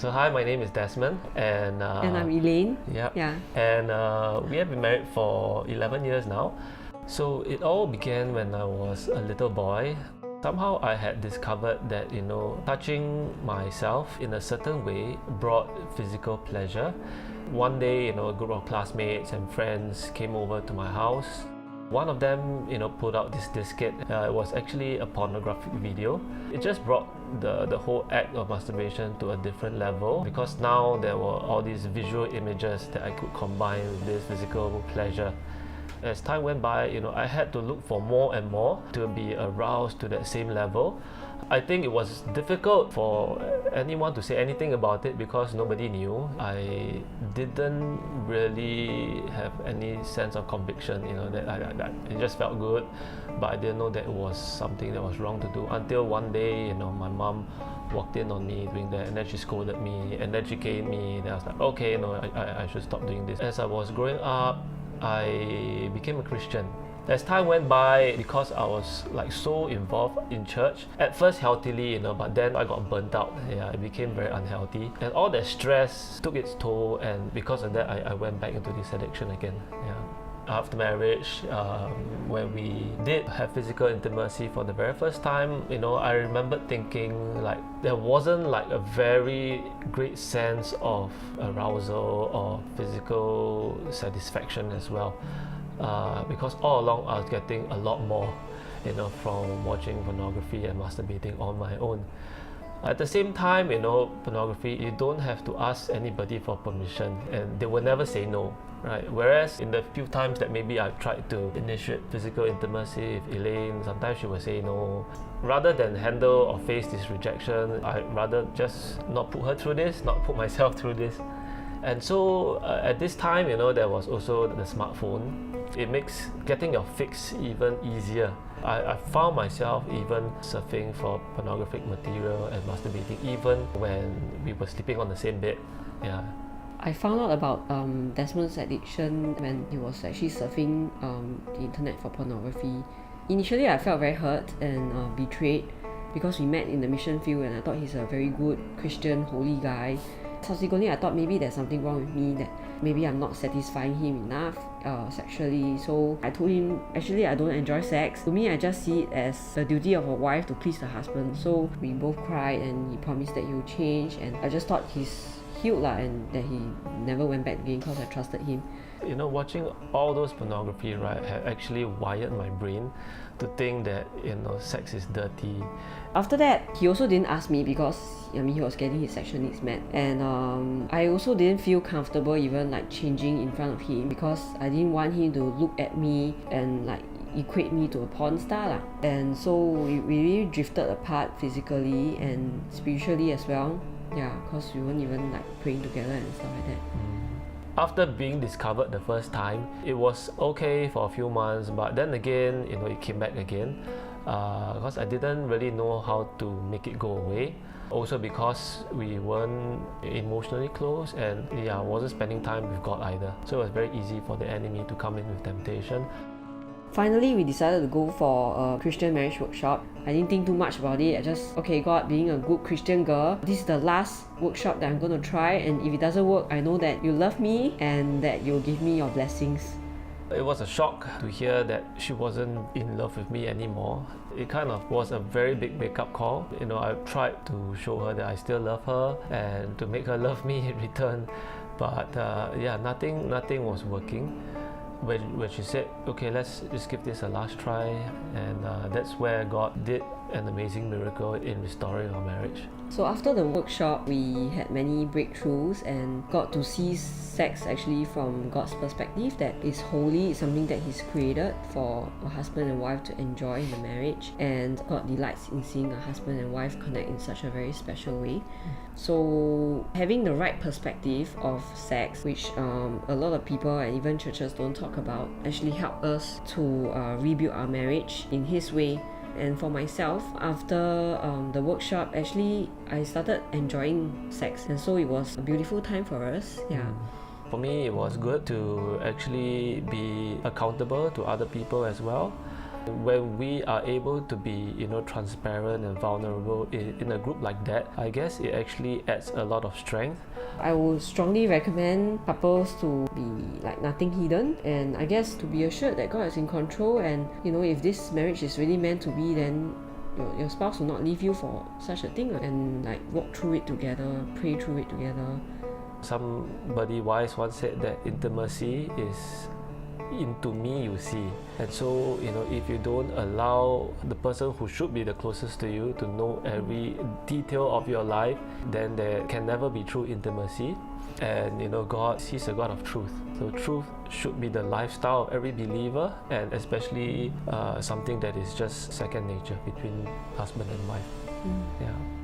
So hi, my name is Desmond, and I'm Elaine. yeah, Yeah. and we have been married for 11 years now. So it all began when I was a little boy. Somehow I had discovered that touching myself in a certain way brought physical pleasure. One day, a group of classmates and friends came over to my house. One of them, pulled out this diskette. It was actually a pornographic video. It just brought the whole act of masturbation to a different level, because now there were all these visual images that I could combine with this physical pleasure. As time went by, I had to look for more and more to be aroused to that same level. I think it was difficult for anyone to say anything about it because nobody knew. I didn't really have any sense of conviction, that it just felt good, but I didn't know that it was something that was wrong to do until one day, my mom walked in on me doing that, and then she scolded me, and then she caned me. Then I was like, okay, I should stop doing this. As I was growing up, I became a Christian. As time went by, because I was so involved in church, at first healthily, but then I got burnt out. I became very unhealthy, and all that stress took its toll, and because of that, I went back into this addiction again. After marriage, when we did have physical intimacy for the very first time, I remembered thinking there wasn't a very great sense of arousal or physical satisfaction as well, because all along I was getting a lot more, from watching pornography and masturbating on my own. At the same time, pornography, you don't have to ask anybody for permission, and they will never say no, right? Whereas in the few times that maybe I've tried to initiate physical intimacy with Elaine, sometimes she will say no. Rather than handle or face this rejection, I'd rather just not put her through this, not put myself through this. And so at this time, there was also the smartphone. It makes getting your fix even easier. I found myself even surfing for pornographic material and masturbating even when we were sleeping on the same bed. Yeah. I found out about Desmond's addiction when he was actually surfing the internet for pornography. Initially, I felt very hurt and betrayed because we met in the mission field, and I thought he's a very good Christian, holy guy. Subsequently, I thought maybe there's something wrong with me, that maybe I'm not satisfying him enough sexually. So I told him, actually I don't enjoy sex. To me, I just see it as the duty of a wife to please the husband. So we both cried, and he promised that he would change, and I just thought he's healed and that he never went back again because I trusted him. Watching all those pornography, right, had actually wired my brain to think that sex is dirty. After that, he also didn't ask me because he was getting his sexual needs met, and I also didn't feel comfortable even changing in front of him, because I didn't want him to look at me and equate me to a porn star. And so we really drifted apart physically and spiritually as well. Because we weren't even praying together and stuff like that. After being discovered the first time, it was okay for a few months, but then again, it came back again, because I didn't really know how to make it go away. Also because we weren't emotionally close, and I wasn't spending time with God either. So it was very easy for the enemy to come in with temptation. Finally, we decided to go for a Christian marriage workshop. I didn't think too much about it. I just, okay, God, being a good Christian girl, this is the last workshop that I'm going to try, and if it doesn't work, I know that you love me and that you'll give me your blessings. It was a shock to hear that she wasn't in love with me anymore. It kind of was a very big wake-up call. I tried to show her that I still love her and to make her love me in return, but nothing was working. When she said, okay, let's just give this a last try, and that's where God did an amazing miracle in restoring our marriage. So after the workshop, we had many breakthroughs and got to see sex actually from God's perspective, that is holy, it's something that He's created for a husband and wife to enjoy in the marriage, and God delights in seeing a husband and wife connect in such a very special way. So having the right perspective of sex, which a lot of people and even churches don't talk about, actually help us to rebuild our marriage in His way. And for myself, after the workshop, actually I started enjoying sex, and so it was a beautiful time for us. For me, it was good to actually be accountable to other people as well. When we are able to be, transparent and vulnerable in a group like that, I guess it actually adds a lot of strength. I would strongly recommend couples to be like nothing hidden, and I guess to be assured that God is in control, and if this marriage is really meant to be, then your spouse will not leave you for such a thing, and like walk through it together, pray through it together. Somebody wise once said that intimacy is into me you see. And so, if you don't allow the person who should be the closest to you to know every detail of your life, then there can never be true intimacy. And God, He's a God of truth. So truth should be the lifestyle of every believer, and especially something that is just second nature between husband and wife. Yeah.